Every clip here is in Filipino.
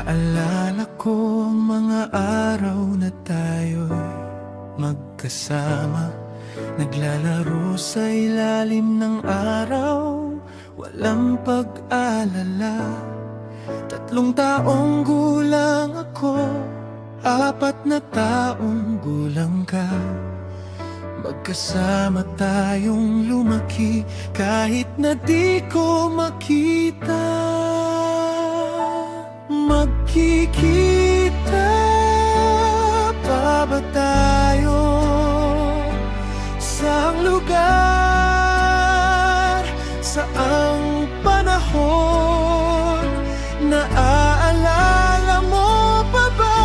Naalala ko ang mga araw na tayo'y magkasama, naglalaro sa ilalim ng araw, walang pag-alala. 3 taong gulang ako, 4 na taong gulang ka. Magkasama tayong lumaki kahit na di ko makita. Magkikita pa ba tayo? Saang lugar, saang panahon? Naaalala mo pa ba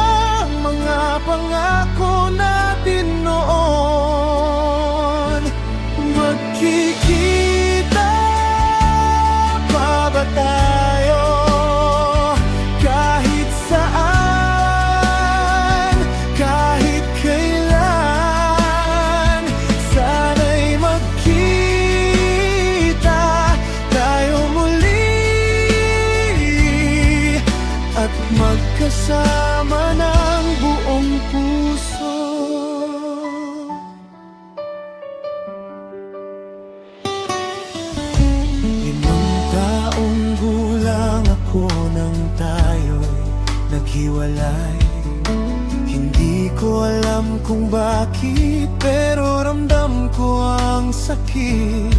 ang mga pangako natin noon? Magkikita pa ba tayo? Kahit saan, kahit kailan, sana'y magkita tayo muli at magkasama ng buong puso. 5 taong gulang ako nang tayo'y naghiwalay. Hindi ko alam kung bakit, pero ramdam ko ang sakit.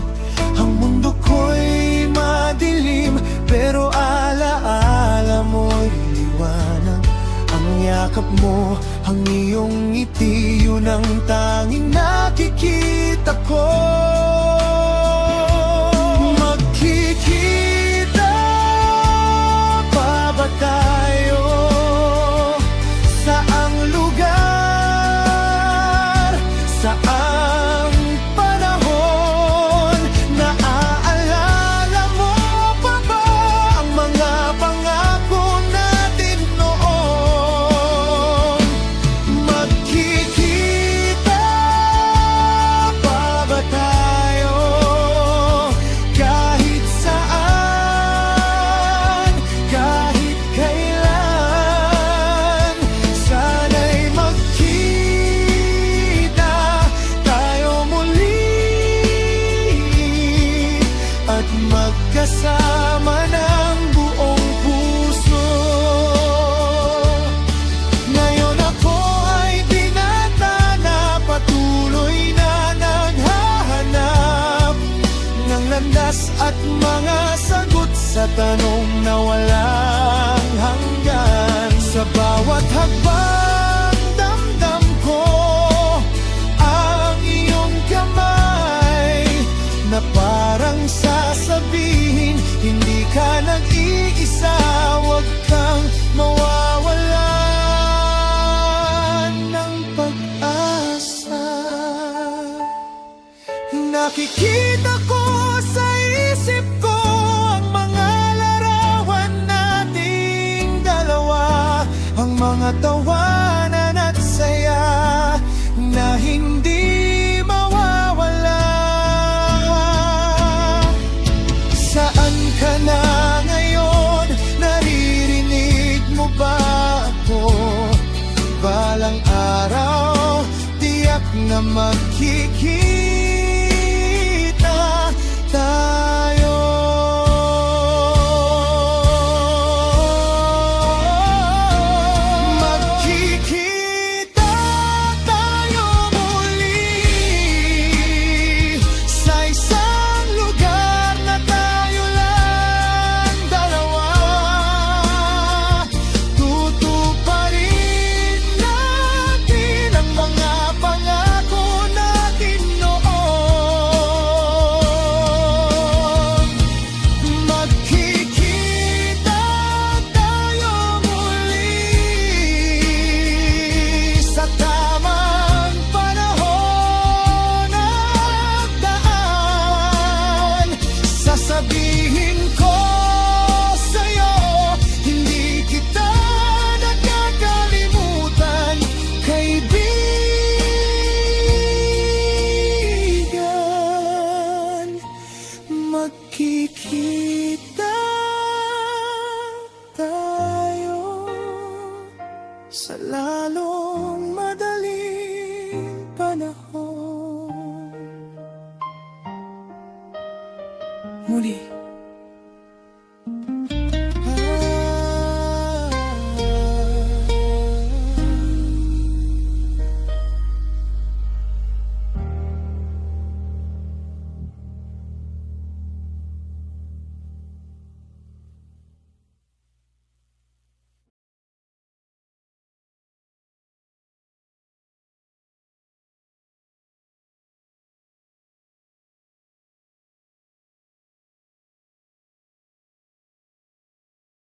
Ang mundo ko'y madilim, pero alaala mo'y liwanag. Ang yakap mo, ang iyong ngiti, yun ang tanging nakikita ko. Magkikita pa ba tayo? Saang lugar, saang panahon? Naaalala mo pa ba ang mga pangako natin noon? Magkikita pa ba tayo? Kahit saan, kahit kailan, sana'y magkita tayo muli at magkasama ng buong puso. Ngayon ako ay binata na patuloy na naghahanap ng landas at mga sagot sa tanong na walang hanggan. Sa bawat hakbang damdam ko ang iyong kamay na parang sasabihin, hindi ka nag-iisa, huwag kang mawawalan ng pag-asa. Nakikita ko sa isip ko ang mga larawan nating dalawa, ang mga tawanan at saya na hindi mawawala. Saan ka na ngayon? Naririnig mo ba ako? Balang araw, tiyak na magkikita tayo. Magkikita tayo muli sa isang lugar na tayo lang dalawa. Tutuparin natin ang mga pangako natin noon. sa lalong